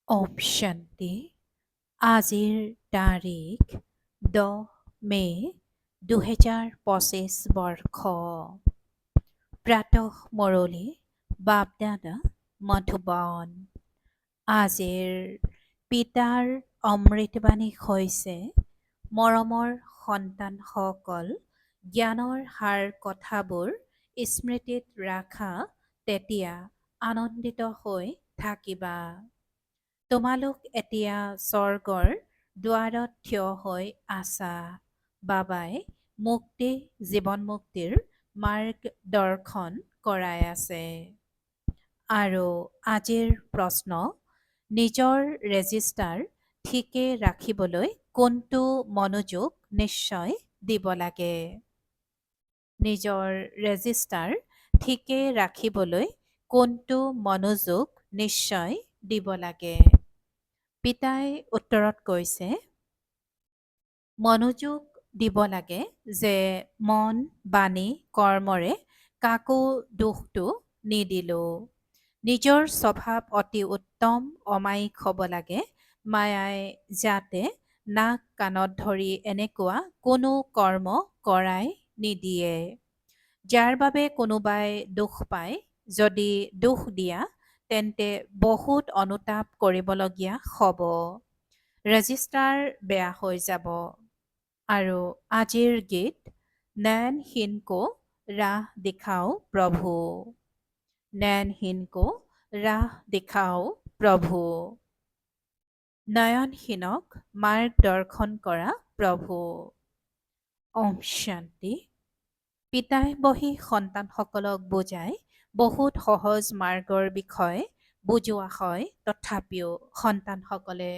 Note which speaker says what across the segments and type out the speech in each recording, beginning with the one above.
Speaker 1: ওম শান্তি। আজিৰ তাৰিখ 10 মে' 2025 বৰ্ষ। প্ৰাতঃ মুৰলী বাপদাদা মধুবন। আজিৰ পিতাৰ অমৃতবাণী হৈছে, মৰমৰ সন্তানসকল, জ্ঞানৰ সাৰ কথাবোৰ স্মৃতিত ৰাখা, তেতিয়া আনন্দিত হৈ থাকিবা। তোমালোক এতিয়া স্বৰ্গৰ দুৱাৰত থিয় হৈ আছা। বাবাই মুক্তি জীৱন মুক্তিৰ মাৰ্গদৰ্শন কৰাই আছে। আৰু আজিৰ প্ৰশ্ন, নিজৰ ৰেজিষ্টাৰ ঠিকে ৰাখিবলৈ কোনটো মনোযোগ নিশ্চয় দিব লাগে? নিজৰ ৰেজিষ্টাৰ ঠিকে ৰাখিবলৈ কোনটো মনোযোগ নিশ্চয় দিব লাগে? পিতাই উত্তৰত কৈছে, মনোযোগ দিব লাগে যে মন, বাণী, কৰ্মৰে কাকো দুখটো নিদিলো। নিজৰ স্বভাৱ অতি উত্তম অমায়িক হ'ব লাগে। মায়াই যাতে নাক কাণত ধৰি এনেকুৱা কোনো কৰ্ম কৰাই নিদিয়ে, যাৰ বাবে কোনোবাই দুখ পায়। যদি দুখ দিয়া, তেন্তে বহুত অনুতাপ কৰিবলগীয়া হ'ব। ৰেজিষ্টাৰ বেয়া হৈ যাব। আৰু আজিৰ গীত, নয়নহীন কো ৰাহ দিখাও প্ৰভু। নয়নহীন কো ৰাহ দিখাও প্ৰভু। নয়নহীনক মাৰ্গদৰ্শন কৰা প্ৰভু। ওম শান্তি। পিতাই বহি সন্তানসকলক বুজাই বহুত সহজ মাৰ্গৰ বিষয়ে বুজোৱা হয়, তথাপিও সন্তানসকলে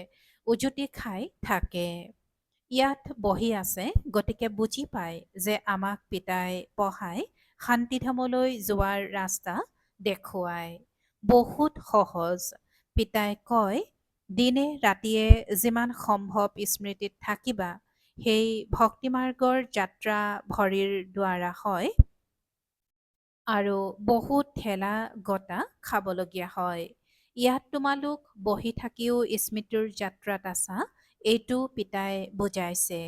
Speaker 1: উজুটি খাই থাকে। ইয়াত বহি আছে, গতিকে বুজি পায় যে আমাক পিতাই পঢ়াই শান্তিধামলৈ যোৱাৰ ৰাস্তা দেখুৱাই। বহুত সহজ। পিতাই কয়, দিনে ৰাতিয়ে যিমান সম্ভৱ স্মৃতিত থাকিবা। সেই ভক্তিমাৰ্গৰ যাত্ৰা ভৰিৰ দ্বাৰা হয় আৰু বহুত ঠেলা গটা খাবলগীয়া হয়। ইয়াত তোমালোক বহি থাকিও স্মৃতিৰ যাত্ৰাত আছা, এইটো পিতাই বুজাইছে।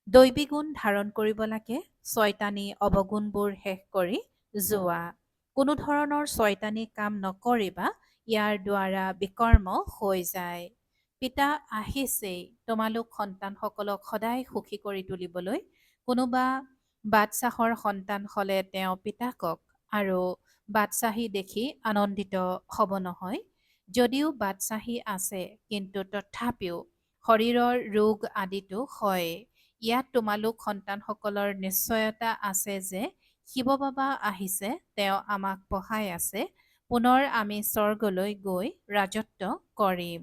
Speaker 1: দৈবী গুণ ধাৰণ কৰিব লাগে, ছয়তানী অৱগুণবোৰ শেষ কৰি যোৱা। কোনো ধৰণৰ ছয়তানী কাম নকৰিবা, ইয়াৰ দ্বাৰা বিকৰ্ম হৈ যায়। পিতা আহিছেই তোমালোক সন্তানসকলক সদায় সুখী কৰি তুলিবলৈ। কোনোবা বাদশ্বাহৰ সন্তান হ'লে তেওঁ পিতাকক আৰু বাদশ্বাহী দেখি আনন্দিত হ'ব নহয়। যদিও বাদশ্বাহী আছে, কিন্তু তথাপিও শৰীৰৰ ৰোগ আদিতো হয়। ইয়াত তোমালোক সন্তানসকলৰ নিশ্চয়তা আছে যে শিৱ বাবা আহিছে, তেওঁ আমাক পঢ়াই আছে। পুনৰ আমি স্বৰ্গলৈ গৈ ৰাজত্ব কৰিম।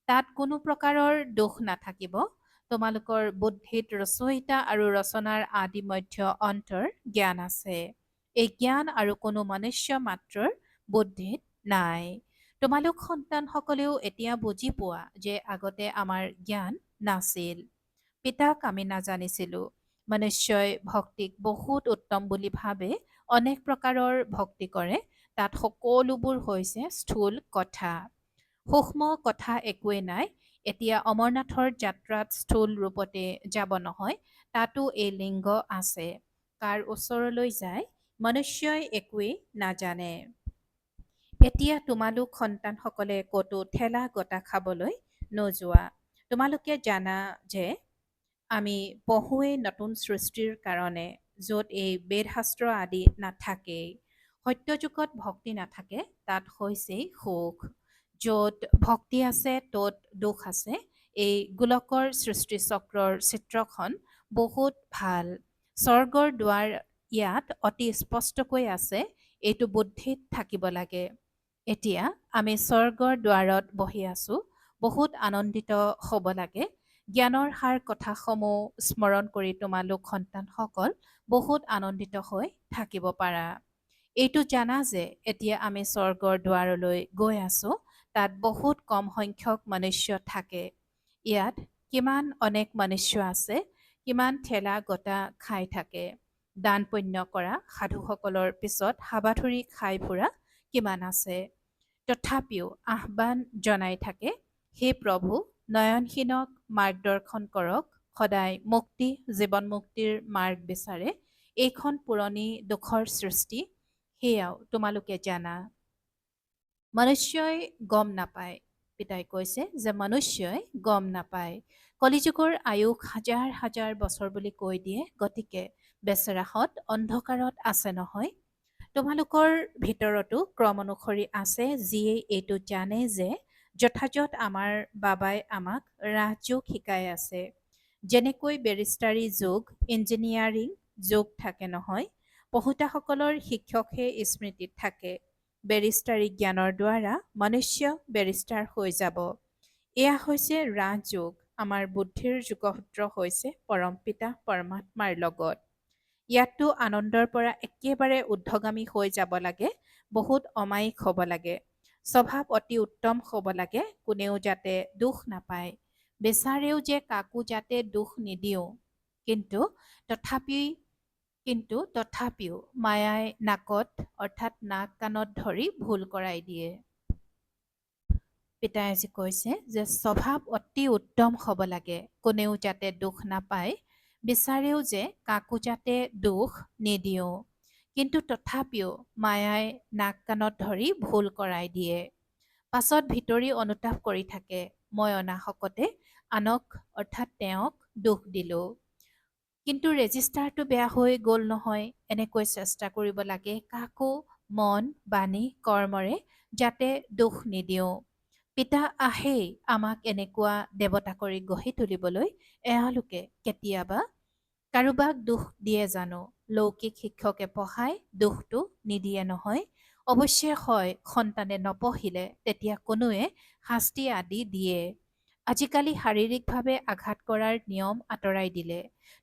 Speaker 1: তাত কোনো প্ৰকাৰৰ দোষ নাথাকিব। তোমালোকৰ বুদ্ধিত ৰচয়িতা আৰু ৰচনাৰ আদি মধ্য অন্তৰ জ্ঞান আছে। এই জ্ঞান আৰু কোনো মনুষ্য মাত্ৰৰ বুদ্ধিত নাই। তোমালোক সন্তানসকলেও এতিয়া বুজি পোৱা যে আগতে আমাৰ জ্ঞান নাছিল। পিতাক আমি নাজানিছিলোঁ। মনুষ্যই ভক্তিক বহুত উত্তম বুলি ভাবে, অনেক প্ৰকাৰৰ ভক্তি কৰে। তাত সকলোবোৰ হৈছে স্থূল কথা। সূক্ষ্ম কথা একোৱেই নাই। এতিয়া অমৰনাথৰ যাত্ৰাত স্থূল ৰূপতে যাব নহয়, তাতো এই লিংগ আছে। কাৰ ওচৰলৈ যায়, মনুষ্যই একোৱেই নাজানে। এতিয়া তোমালোক সন্তানসকলে ক'তো ঠেলা গটা খাবলৈ নোযোৱা। তোমালোকে জানা যে আমি পঢ়োৱেই নতুন সৃষ্টিৰ কাৰণে, য'ত এই বেদশাস্ত্ৰ আদি নাথাকেই। সত্যযুগত ভক্তি নাথাকে, তাত হৈছেই সুখ। য'ত ভক্তি আছে, ত'ত দুখ আছে। এই গোলকৰ সৃষ্টিচক্ৰৰ চিত্ৰখন বহুত ভাল। স্বৰ্গৰ দুৱাৰ ইয়াত অতি স্পষ্টকৈ আছে, এইটো বুদ্ধিত থাকিব লাগে। এতিয়া আমি স্বৰ্গৰ দুৱাৰত বহি আছো, বহুত আনন্দিত হ'ব লাগে। জ্ঞানৰ সাৰ কথাসমূহ স্মৰণ কৰি তোমালোক সন্তানসকল বহুত আনন্দিত হৈ থাকিব পাৰা। এইটো জানা যে এতিয়া আমি স্বৰ্গৰ দুৱাৰলৈ গৈ আছো, তাত বহুত কম সংখ্যক মনুষ্য থাকে। ইয়াত কিমান অনেক মনুষ্য আছে, কিমান ঠেলা গটা খাই থাকে। দান পুণ্য কৰা সাধুসকলৰ পিছত হাবাথুৰি খাই ফুৰা কিমান আছে। তথাপিও আহ্বান জনাই থাকে, হে প্ৰভু, নয়নহীনক মাৰ্গদৰ্শন কৰক, সদায় মুক্তি জীৱন মুক্তিৰ মাৰ্গ বিচাৰে, এইখন পুৰণি দুখৰ সৃষ্টি, সেয়াও তোমালোকে জানা। মনুষ্যই গম নাপায়, পিতাই কৈছে যে মনুষ্যই গম নাপায়। কলিযুগৰ আয়ুস হাজাৰ হাজাৰ বছৰ বুলি কৈ দিয়ে, গতিকে বেচেৰাহঁত অন্ধকাৰত আছে নহয়। তোমালোকৰ ভিতৰতো ক্ৰম অনুসৰি আছে যিয়ে এইটো জানে যে যথাযথ আমাৰ বাবাই আমাক ৰাজযোগ শিকাই আছে। যেনেকৈ বেৰিষ্টাৰী যোগ, ইঞ্জিনিয়াৰিং যোগ থাকে নহয়, পঢ়োতাসকলৰ শিক্ষকহে স্মৃতিত থাকে। বেৰিষ্টাৰী জ্ঞানৰ দ্বাৰা মনুষ্য বেৰিষ্টাৰ হৈ যাব। এয়া হৈছে ৰাজযোগ। আমাৰ বুদ্ধিৰ যোগসূত্ৰ হৈছে পৰমপিতা পৰমাত্মাৰ লগত। ইয়াততো আনন্দৰ পৰা একেবাৰে ঊৰ্ধ্বগামী হৈ যাব লাগে, বহুত অমায়িক হ'ব লাগে, স্বভাৱ অতি উত্তম হ'ব লাগে, কোনেও যাতে দুখ নাপায়, বিচাৰেও যে কাকো যাতে দুখ নিদিওঁ। তথাপিও মায়াই নাকত অৰ্থাৎ নাক কাণত ধৰি ভুল কৰাই দিয়ে। পিতাই আজি কৈছে যে স্বভাৱ অতি উত্তম হ'ব লাগে, কোনেও যাতে দুখ নাপায়, বিচাৰেও যে কাকো যাতে দুখ নিদিওঁ। কিন্তু তথাপিও মায়াই নাক কাণত ধৰি ভুল কৰাই দিয়ে। পাছত ভিতৰি অনুতাপ কৰি থাকে, মই অনাহকতে আনক অৰ্থাৎ তেওঁক দুখ দিলোঁ। কিন্তু ৰেজিষ্টাৰটো বেয়া হৈ গ'ল নহয়, এনেকৈ চেষ্টা কৰিব লাগে কাকো মন, বাণী, কৰ্মৰে যাতে দুখ নিদিওঁ। পিতা আহেই আমাক এনেকুৱা দেৱতা কৰি গঢ়ি তুলিবলৈ, এওঁলোকে কেতিয়াবা কাৰোবাক দুখ দিয়ে জানো? লৌকিক শিক্ষকে পঢ়াই দুখটো নিদিয়ে নহয়। অৱশ্যে হয়, সন্তানে নপঢ়িলে তেতিয়া কোনোৱে শাস্তি আদি দিয়ে। আজিকালি শাৰীৰিকভাৱে আঘাত কৰাৰ নিয়ম আঁতৰাই দিলে।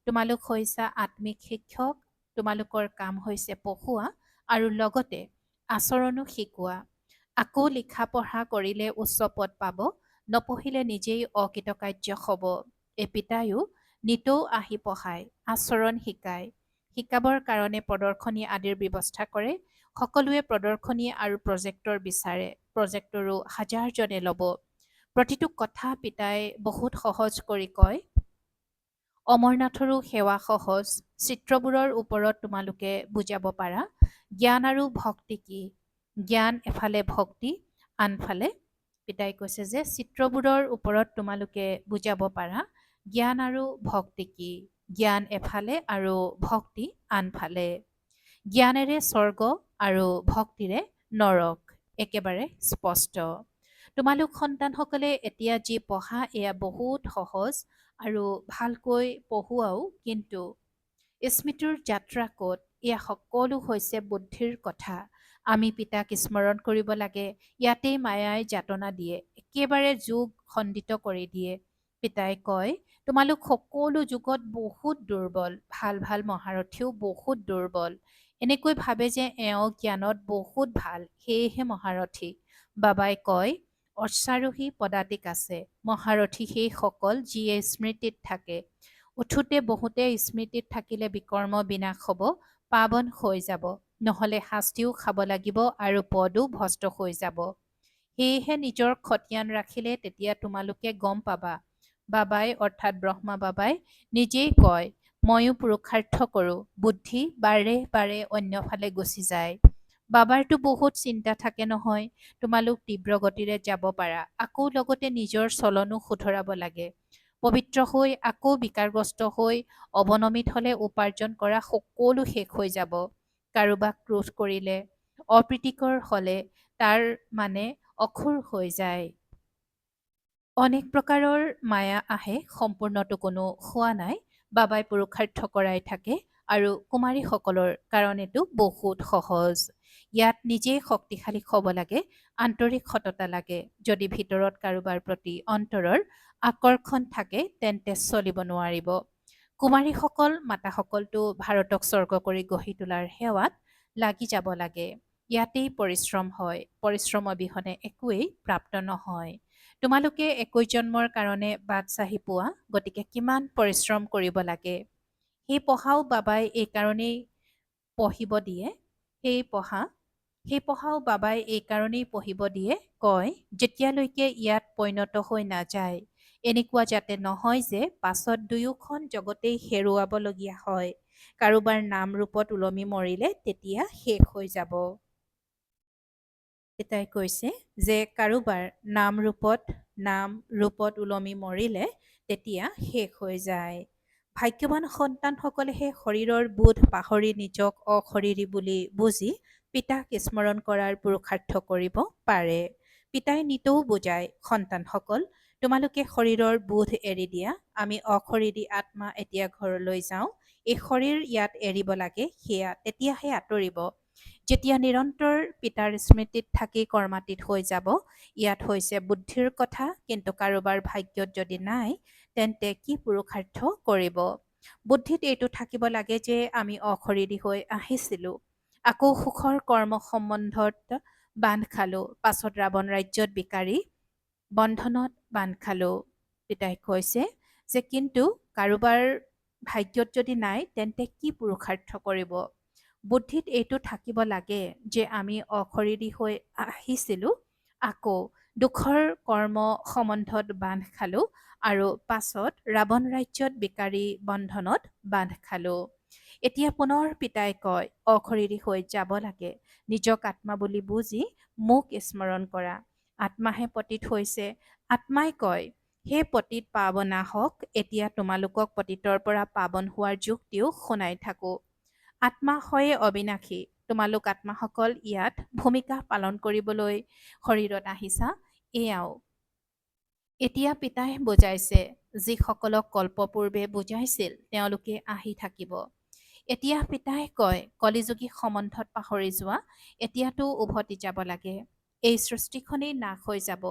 Speaker 1: তোমালোক হৈছা আত্মিক শিক্ষক, তোমালোকৰ কাম হৈছে পঢ়োৱা আৰু লগতে আচৰণো শিকোৱা। আকৌ লিখা পঢ়া কৰিলে উচ্চ পদ পাব, নপঢ়িলে নিজেই অকৃতকাৰ্য হ'ব। এই পিতায়ো নিতৌ আহি পঢ়ায়, আচৰণ শিকায়, শিকাবৰ কাৰণে প্ৰদৰ্শনী আদিৰ ব্যৱস্থা কৰে। সকলোৱে প্ৰদৰ্শনী আৰু প্ৰজেক্টৰ বিচাৰে, প্ৰজেক্টৰো হাজাৰজনে ল'ব। প্ৰতিটো কথা পিতাই বহুত সহজ কৰি কয়। অমৰনাথৰো সেৱা সহজ, চিত্ৰবোৰৰ ওপৰত তোমালোকে বুজাব পাৰা জ্ঞান আৰু ভক্তি কি। জ্ঞান এফালে, ভক্তি আনফালে। পিতাই কৈছে যে চিত্ৰবোৰৰ ওপৰত তোমালোকে বুজাব পাৰা জ্ঞান আৰু ভক্তি কি। জ্ঞান এফালে আৰু ভক্তি আনফালে। জ্ঞানেৰে স্বৰ্গ আৰু ভক্তিৰে নৰক, একেবাৰে স্পষ্ট। তোমালোক সন্তানসকলে এতিয়া যি পঢ়া এয়া বহুত সহজ আৰু ভালকৈ পঢ়োৱাও, কিন্তু স্মৃতিৰ যাত্ৰা ক'ত? এয়া সকলো হৈছে বুদ্ধিৰ কথা। আমি পিতাক স্মৰণ কৰিব লাগে, ইয়াতেই মায়াই যাতনা দিয়ে, একেবাৰে যুগ খণ্ডিত কৰি দিয়ে। পিতাই কয়, তোমালোক সকলো যুগত বহুত দুৰ্বল, ভাল ভাল মহাৰথীও বহুত দুৰ্বল। এনেকৈ ভাবে যে এওঁ জ্ঞানত বহুত ভাল, সেয়েহে মহাৰথী। বাবাই কয়, অশ্বাৰোহী পদাতিক আছে, মহাৰথী সেইসকল যিয়ে স্মৃতিত থাকে। উঠোতে বহোতে স্মৃতিত থাকিলে বিকৰ্ম বিনাশ হ'ব, পাৱন হৈ যাব, নহ'লে শাস্তিও খাব লাগিব আৰু পদো ভস্ত হৈ যাব। সেয়েহে নিজৰ খতিয়ান ৰাখিলে তেতিয়া তোমালোকে গম পাবা। বাবাই অৰ্থাৎ ব্ৰহ্মা বাবাই নিজেই কয়, ময়ো পুৰুষাৰ্থ কৰোঁ, বুদ্ধি বাৰে বাৰে অন্যফালে গুচি যায়। বাবাৰতো বহুত চিন্তা থাকে নহয়, তোমালোক তীব্ৰ গতিৰে যাব পাৰা, আকৌ লগতে নিজৰ চলনো শুধৰাব লাগে। পবিত্ৰ হৈ আকৌ বিকাৰগ্ৰস্ত হৈ অৱনমিত হলে উপাৰ্জন কৰা সকলো শেষ হৈ যাব। কাৰোবাক ক্ৰোধ কৰিলে, অপ্ৰীতিকৰ হলে তাৰ মানে অখুৰ হৈ যায়। অনেক প্ৰকাৰৰ মায়া আহে, সম্পূৰ্ণটো কোনো হোৱা নাই। বাবাই পুৰুষাৰ্থ কৰাই থাকে আৰু কুমাৰীসকলৰ কাৰণেতো বহুত সহজ। ইয়াত নিজেই শক্তিশালী হ'ব লাগে, আন্তৰিক সততা লাগে। যদি ভিতৰত কাৰোবাৰ প্ৰতি অন্তৰৰ আকৰ্ষণ থাকে তেন্তে চলিব নোৱাৰিব। কুমাৰীসকল, মাতাসকলতো ভাৰতক স্বৰ্গ কৰি গঢ়ি তোলাৰ সেৱাত লাগি যাব লাগে। ইয়াতেই পৰিশ্ৰম হয়, পৰিশ্ৰম অবিহনে একোৱেই প্ৰাপ্ত নহয়। তোমালোকে 21 জন্মৰ কাৰণে বাদশ্বাহী পোৱা, গতিকে কিমান পৰিশ্ৰম কৰিব লাগে। সেই পঢ়াও বাবাই এই কাৰণেই পঢ়িব দিয়ে, সেই পঢ়া সেই পঢ়াও বাবাই এই কাৰণেই পঢ়িব দিয়ে, কয় যেতিয়ালৈকে ইয়াত পৰিণত হৈ নাযায়। এনেকুৱা যাতে নহয় যে পাছত দুয়োখন জগতেই হেৰুৱাবলগীয়া হয়। কাৰোবাৰ নাম ৰূপত ওলমি মৰিলে তেতিয়া শেষ হৈ যাব। পিতাই কৈছে যে কাৰোবাৰ নাম ৰূপত ওলমি মৰিলে তেতিয়া শেষ হৈ যায়। ভাগ্যৱান সন্তানসকলেহে শৰীৰৰ বোধ পাহৰি নিজক অশৰীৰী বুলি বুজি পিতাক স্মৰণ কৰাৰ পুৰুষাৰ্থ কৰিব পাৰে। পিতাই নিতৌ বুজায়, সন্তানসকল, তোমালোকে শৰীৰৰ বোধ এৰি দিয়া। আমি অশৰীৰী আত্মা এতিয়া ঘৰলৈ যাওঁ। এই শৰীৰ ইয়াত এৰিব লাগে, তেতিয়াহে আঁতৰিব। যেতিয়া নিৰন্তৰ পিতাৰ স্মৃতিত থাকি কৰ্মাতীত হৈ যাব। ইয়াত হৈছে বুদ্ধিৰ কথা, কিন্তু কাৰোবাৰ ভাগ্যত যদি নাই, তেন্তে কি পুৰুষাৰ্থ কৰিব? বুদ্ধিত এইটো থাকিব লাগে যে আমি অশৰীৰী হৈ আহিছিলো। আকৌ সুখৰ কৰ্ম সম্বন্ধত বান্ধ খালো। পাছত ৰাৱণ ৰাজ্যত বিকাৰী বন্ধনত বান্ধ খালো। পিতাই কৈছে যে কিন্তু কাৰোবাৰ ভাগ্যত যদি নাই, তেন্তে কি পুৰুষাৰ্থ কৰিব? বুদ্ধিত এইটো থাকিব লাগে যে আমি অশৰীৰী হৈ আহিছিলো। আকৌ দুখৰ কৰ্ম সম্বন্ধত বান্ধ খালো আৰু পাছত ৰাৱণ ৰাজ্যত বিকাৰী বন্ধনত বান্ধ খালো। এতিয়া পুনৰ পিতাই কয়, অশৰীৰী হৈ যাব লাগে। নিজক আত্মা বুলি বুজি মোক স্মৰণ কৰা। আত্মাহে পতিত হৈছে। আত্মাই কয়, হে পতিত পাৱনাহক, এতিয়া তোমালোকক পতিতৰ পৰা পাৱন হোৱাৰ যুক্তিও শুনাই থাকো। আত্মা হয়ে অবিনাশী। তোমালোক আত্মাসকল ইয়াত ভূমিকা পালন কৰিবলৈ শৰীৰত আহিছা। এয়াও এতিয়া পিতাই বুজাইছে, যিসকলক কল্পপূৰ্বে বুজাইছিল তেওঁলোকে আহি থাকিব। এতিয়া পিতাই কয়, কলিযুগী সম্বন্ধত পাহৰি যোৱা, এতিয়াতো উভতি যাব লাগে। এই সৃষ্টিখনেই নাশ হৈ যাব।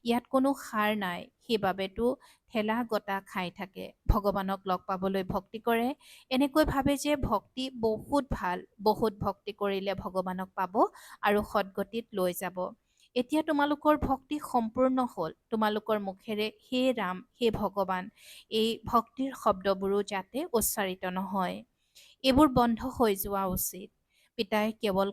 Speaker 1: ইয়াত কোনো সাৰ নাই, সেইবাবেতো ঠেলা গটা খাই থাকে। ভগৱানক লগ পাবলৈ ভক্তি কৰে। এনেকৈ ভাবে যে ভক্তি বহুত ভাল, বহুত ভক্তি কৰিলে ভগৱানক পাব আৰু সদ্গতিত লৈ যাব। এতিয়া তোমালোকৰ ভক্তি সম্পূৰ্ণ হ'ল। তোমালোকৰ মুখেৰে হে ৰাম, হে ভগৱান, এই ভক্তিৰ শব্দবোৰো যাতে উচ্চাৰিত নহয়। এইবোৰ বন্ধ হৈ যোৱা উচিত। পিতাই কেৱল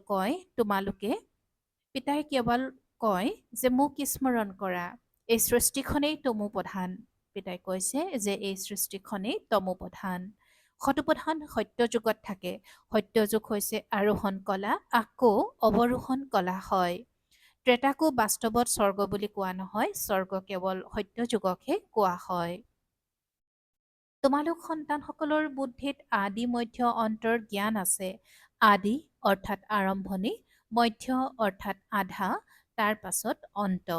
Speaker 1: কয় যে মোক স্মৰণ কৰা। এই সৃষ্টিখনেই তমোপ্ৰধান। পিতাই কৈছে যে এই সৃষ্টিখনেই তমোপ্ৰধান। শতপ্ৰধান সত্যযুগত থাকে। সত্যযুগ হৈছে আৰোহণ কলা, আকৌ অৱৰোহণ কলা হয়। ত্ৰেতাকো বাস্তৱত স্বৰ্গ বুলি কোৱা নহয়, স্বৰ্গ কেৱল সত্যযুগকহে কোৱা হয়। তোমালোক সন্তানসকলৰ বুদ্ধিত আদি মধ্য অন্তৰ জ্ঞান আছে। আদি অৰ্থাৎ আৰম্ভণি, মধ্য অৰ্থাৎ আধা, তাৰ পাছত অন্ত।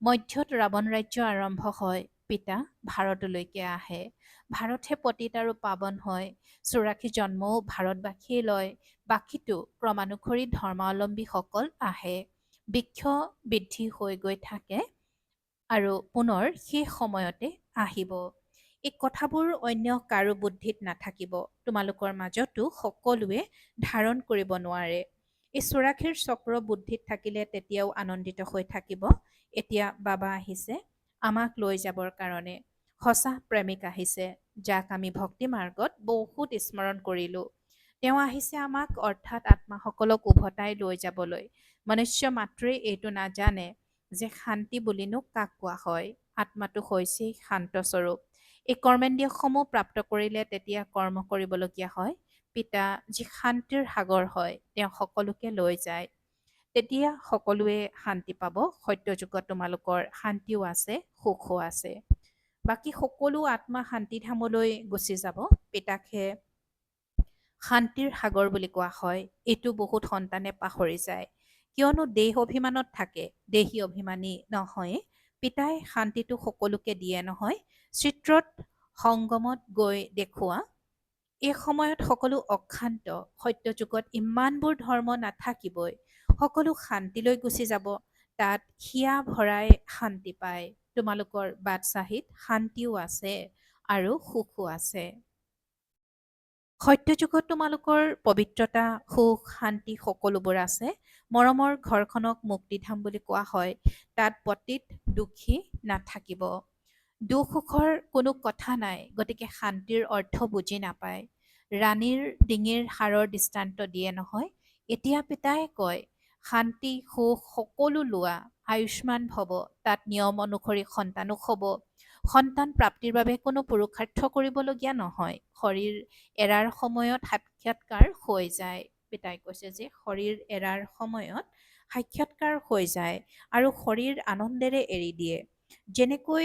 Speaker 1: মধ্যত ৰাৱণ ৰাজ্য আৰম্ভ হয়। পিতা ভাৰতলৈকে আহে। ভাৰতহে পতিত আৰু পাৱন হয়। ৮৪ জন্মও ভাৰতবাসীয়ে লয়। বাকীটো ক্ৰমানুসৰি ধৰ্মাৱলম্বীসকল আহে। বৃক্ষ বৃদ্ধি হৈ গৈ থাকে আৰু পুনৰ সেই সময়তে আহিব। এই কথাবোৰ অন্য কাৰো বুদ্ধিত নাথাকিব। তোমালোকৰ মাজতো সকলোৱে ধাৰণ কৰিব নোৱাৰে। এই ৮৪ চক্ৰ বুদ্ধিত থাকিলে তেতিয়াও আনন্দিত হৈ থাকিব। এতিয়া বাবা আহিছে আমাক লৈ যাবৰ কাৰণে। সঁচা প্ৰেমিক আহিছে, যাক আমি ভক্তি মাৰ্গত বহুত স্মৰণ কৰিলো। তেওঁ আহিছে আমাক অৰ্থাৎ আত্মাসকলক উভতাই লৈ যাবলৈ। মনুষ্য মাত্ৰেই এইটো নাজানে যে শান্তি বুলিনো কাক কোৱা হয়। আত্মাটো হৈছেই শান্তস্বৰূপ। এই কৰ্মেন্দ্ৰিয়সমূহ প্ৰাপ্ত কৰিলে তেতিয়া কৰ্ম কৰিবলগীয়া হয়। পিতা যি শান্তিৰ সাগৰ হয়, তেওঁ সকলোকে লৈ যায়। তেতিয়া সকলোৱে শান্তি পাব। সত্যযুগত তোমালোকৰ শান্তিও আছে, সুখো আছে। বাকী সকলো আত্মা শান্তিধামলৈ গুচি যাব। পিতাকহে শান্তিৰ সাগৰ বুলি কোৱা হয়। এইটো বহুত সন্তানে পাহৰি যায়। কিয়নো দেহ অভিমানত থাকে, দেহী অভিমানী নহয়। পিতাই শান্তিটো সকলোকে দিয়ে নহয়। চিত্ৰত সংগমত গৈ দেখুওৱা, এই সময়ত সকলো অশান্ত। সত্যযুগত ইমানবোৰ ধৰ্ম নাথাকিবই। সকলো শান্তিলৈ গুচি যাব। তাত হিয়া ভৰাই শান্তি পায়। তোমালোকৰ বাদশ্বাহীত শান্তিও আছে আৰু সুখো আছে। সত্যযুগত তোমালোকৰ পবিত্ৰতা, সুখ, শান্তি সকলোবোৰ আছে। মৰমৰ ঘৰখনক মুক্তিধাম বুলি কোৱা হয়। তাত পতিত দুখী নাথাকিব। দুখ সুখৰ কোনো কথা নাই, গতিকে শান্তিৰ অৰ্থ বুজি নাপায়। ৰাণীৰ ডিঙিৰ হাড়ৰ দৃষ্টান্ত দিয়ে নহয়। এতিয়া পিতাই কয়, শান্তি সুখ সকলো লোৱা, আয়ুষ্মান ভৱ, তাত নিয়ম অনুসৰি সন্তানো হ'ব। সন্তান প্ৰাপ্তিৰ বাবে কোনো পুৰুষাৰ্থ কৰিবলগীয়া নহয়। শৰীৰ এৰাৰ সময়ত সাক্ষাৎকাৰ হৈ যায়। পিতাই কৈছে যে শৰীৰ এৰাৰ সময়ত সাক্ষাৎকাৰ হৈ যায় আৰু শৰীৰ আনন্দেৰে এৰি দিয়ে। যেনেকৈ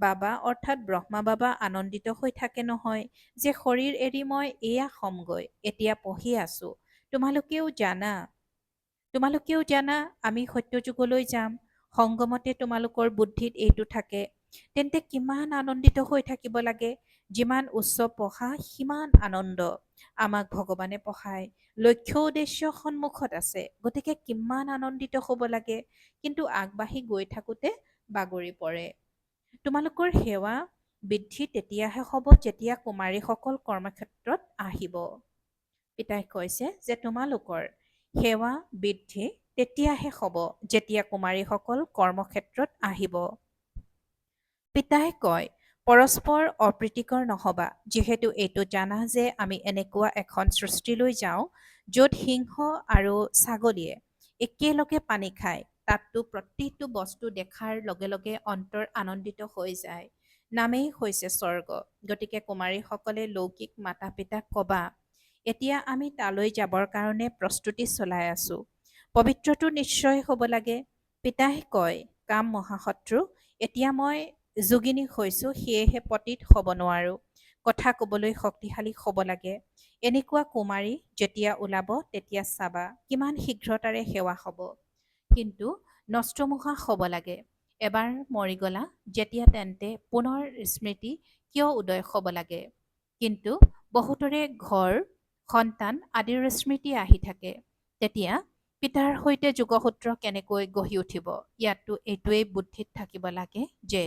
Speaker 1: বাবা অৰ্থাৎ ব্ৰহ্মা বাবা আনন্দিত হৈ থাকে নহয় যে শৰীৰ এৰি মই এয়া হ'মগৈ, এতিয়া পঢ়ি আছো। তোমালোকেও জানা আমি সত্যযুগলৈ যাম। সংগমতে তোমালোকৰ বুদ্ধিত এইটো থাকে। তেন্তে কিমান আনন্দিত হৈ থাকিব লাগে। যিমান উচ্চ পঢ়া সিমান আনন্দ। আমাক ভগৱানে পঢ়ায়। লক্ষ্য উদ্দেশ্য সন্মুখত আছে। গতিকে কিমান আনন্দিত হ'ব লাগে। কিন্তু আগবাঢ়ি গৈ থাকোঁতে বাগৰি পৰে। তোমালোকৰ সেৱা বৃদ্ধি তেতিয়াহে হ'ব যেতিয়া কুমাৰীসকল কৰ্মক্ষেত্ৰত আহিব। পিতাই কৈছে যে তোমালোকৰ সেৱা বৃদ্ধি তেতিয়াহে হ'ব যেতিয়া কুমাৰীসকল কৰ্মক্ষেত্ৰত আহিব। পিতাই কয় পৰস্পৰ অপ্ৰীতিকৰ নহবা, যিহেতু এইটো জানা যে আমি এনেকুৱা এখন সৃষ্টিলৈ যাওঁ য'ত সিংহ আৰু ছাগলীয়ে একেলগে পানী খায়। তাততো প্ৰতিটো বস্তু দেখাৰ লগে লগে অন্তৰ আনন্দিত হৈ যায়। নামেই হৈছে স্বৰ্গ। গতিকে কুমাৰীসকলে লৌকিক মাতা পিতাক কবা, এতিয়া আমি তালৈ যাবৰ কাৰণে প্ৰস্তুতি চলাই আছো। পবিত্ৰটো নিশ্চয় হ'ব লাগে। পিতাই কয় কাম মহাশত্ৰু, এতিয়া মই যোগিনী হৈছো, সেয়েহে পতিত হ'ব নোৱাৰো। কথা ক'বলৈ শক্তিশালী হ'ব লাগে। এনেকুৱা কুমাৰী যেতিয়া ওলাব তেতিয়া চাবা কিমান শীঘ্ৰতাৰে সেৱা হ'ব। কিন্তু নষ্টমোহা হ'ব লাগে। এবাৰ মৰি গলা যেতিয়া তেন্তে পুনৰ স্মৃতি কিয় উদয় হ'ব লাগে। কিন্তু বহুতৰে ঘৰ সন্তান আদিৰ স্মৃতি আহি থাকে। তেতিয়া পিতাৰ সৈতে যোগসূত্ৰ কেনেকৈ গঢ়ি উঠিব। ইয়াততো এইটোৱেই বুদ্ধিত থাকিব লাগে যে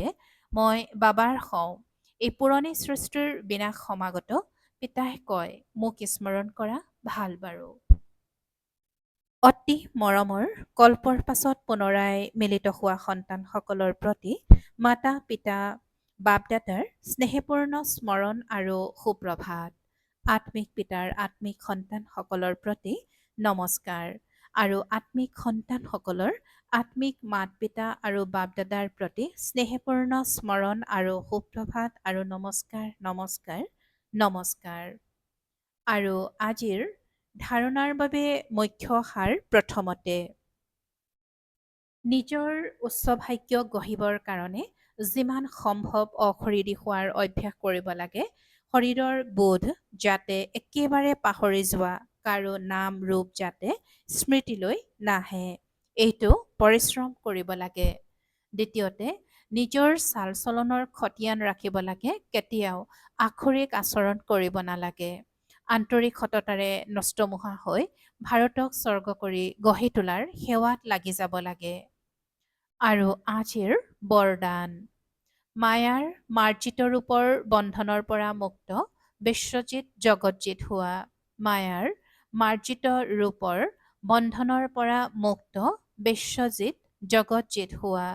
Speaker 1: মই বাবাৰ হওঁ। এই পুৰণি সৃষ্টিৰ বিনাশ সমাগত। পিতাই কয় মোক স্মৰণ কৰা ভাল বাৰু। অতি মৰমৰ কল্পৰ পাছত পুনৰাই মিলিত হোৱা সন্তানসকলৰ প্ৰতি মাতা পিতা বাপ-দাদাৰ স্নেহপূৰ্ণ স্মৰণ আৰু সুপ্ৰভাত। আত্মিক পিতাৰ আত্মিক সন্তানসকলৰ প্ৰতি নমস্কাৰ আৰু আত্মিক সন্তানসকলৰ আত্মিক মাত পিতা আৰু বাপ-দাদাৰ প্ৰতি স্নেহপূৰ্ণ স্মৰণ আৰু সুপ্ৰভাত আৰু নমস্কাৰ নমস্কাৰ নমস্কাৰ। আৰু আজিৰ ধাৰণাৰ বাবে মুখ্য সাৰ প্ৰথমতে নিজৰ উচ্চ ভাগ্য গঢ়িবৰ কাৰণে যিমান সম্ভৱ অশৰীৰী হোৱাৰ অভ্যাস কৰিব লাগে। শৰীৰৰ বোধ যাতে একেবাৰে পাহৰি যোৱা, কাৰো নাম ৰূপ যাতে স্মৃতিলৈ নাহে, এইটো পৰিশ্ৰম কৰিব লাগে। দ্বিতীয়তে নিজৰ চাল চলনৰ খতিয়ান ৰাখিব লাগে। কেতিয়াও আখৰিক আচৰণ কৰিব নালাগে। আন্তৰিক সততাৰে নষ্টমোহা হৈ ভাৰতক স্বৰ্গ কৰি গঢ়ি তোলাৰ সেৱাত লাগি যাব লাগে। আৰু আজিৰ বৰদান মায়াৰ মাৰ্জিত ৰূপৰ বন্ধনৰ পৰা মুক্ত বিশ্বজিৎ জগতজিৎ হোৱা। মায়াৰ মাৰ্জিত ৰূপৰ বন্ধনৰ পৰা মুক্ত বিশ্বজিৎ জগতজিৎ হোৱা।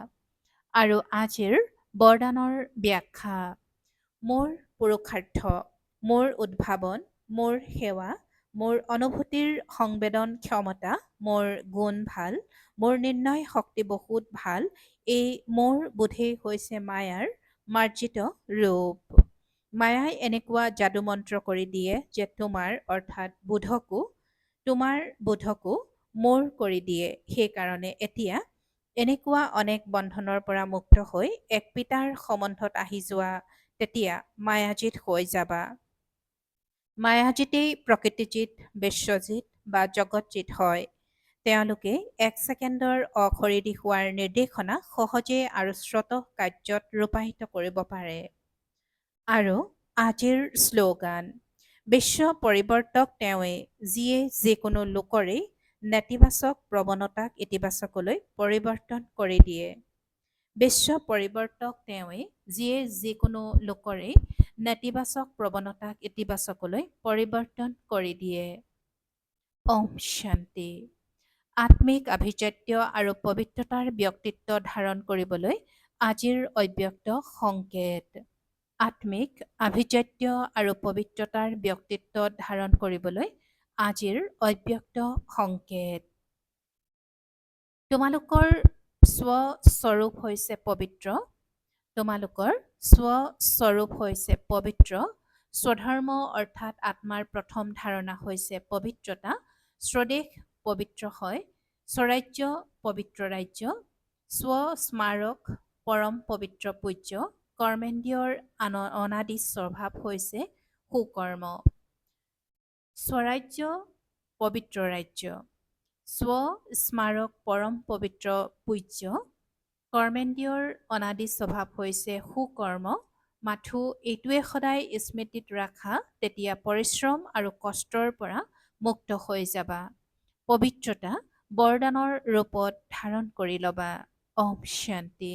Speaker 1: আৰু আজিৰ বৰদানৰ ব্যাখ্যা মোৰ পুৰুষাৰ্থ, মোৰ উদ্ভাৱন, মোৰ সেৱা, মোৰ অনুভূতিৰ সংবেদন ক্ষমতা, মোৰ গুণ ভাল, মোৰ নিৰ্ণয় শক্তি বহুত ভাল, এই মোৰ বোধেই হৈছে মায়াৰ মাৰ্জিত ৰূপ। মায়াই এনেকুৱা যাদু মন্ত্ৰ কৰি দিয়ে যে তোমাৰ বোধকো মোৰ কৰি দিয়ে। সেইকাৰণে এতিয়া এনেকুৱা অনেক বন্ধনৰ পৰা মুক্ত হৈ এক পিতাৰ সম্বন্ধত আহি যোৱা। তেতিয়া মায়াজিত হৈ যাবা। মায়াজিতেই প্ৰকৃতিজিত, বিশ্বজিত বা জগতজিত হয়। তেওঁলোকে এক ছেকেণ্ডৰ অশৰীৰী হোৱাৰ নিৰ্দেশনা সহজে আৰু স্বতঃ কাৰ্যত ৰূপায়িত কৰিব পাৰে। আৰু আজিৰ শ্লোগান বিশ্ব পৰিৱৰ্তক তেওঁৱেই, যিয়ে যিকোনো লোকৰেই নেতিবাচক প্ৰৱণতাক ইতিবাচকলৈ পৰিৱৰ্তন কৰি দিয়ে। বিশ্ব পৰিৱৰ্তক তেওঁৱেই, যিয়ে যিকোনো লোকৰেই নেতিবাচক প্ৰৱণতাক ইতিবাচকলৈ পৰিৱৰ্তন কৰি দিয়ে। ওম শান্তি। আত্মিক আভিজাত্য আৰু পবিত্ৰতাৰ ব্যক্তিত্ব ধাৰণ কৰিবলৈ আজিৰ অব্যক্ত সংকেত। আত্মিক আভিজাত্য আৰু পবিত্ৰতাৰ ব্যক্তিত্ব ধাৰণ কৰিবলৈ আজিৰ অব্যক্ত সংকেত। তোমালোকৰ স্বস্বৰূপ হৈছে পবিত্ৰ। তোমালোকৰ স্বস্বৰূপ হৈছে পবিত্ৰ। স্বধৰ্ম অৰ্থাৎ আত্মাৰ প্ৰথম ধাৰণা হৈছে পবিত্ৰতা। স্বদেশ পবিত্ৰ হয়। স্বৰাজ্য পবিত্ৰ ৰাজ্য। স্বস্মাৰক পৰম পবিত্ৰ পূজ্য। কৰ্মেন্দ্ৰিয়ৰ অনাদি স্বভাৱ হৈছে সুকৰ্ম। স্বৰাজ্য পবিত্ৰ ৰাজ্য। স্বস্মাৰক পৰম পবিত্ৰ পূজ্য। কৰ্মেন্দ্ৰিয়ৰ অনাদি স্বভাৱ হৈছে সুকৰ্ম। মাথো এইটোৱে সদায় স্মৃতিত ৰাখা, তেতিয়া পৰিশ্ৰম আৰু কষ্টৰ পৰা মুক্ত হৈ যাবা। পবিত্ৰতা বৰদানৰ ৰূপত ধাৰণ কৰি ল'বা। ওম শান্তি।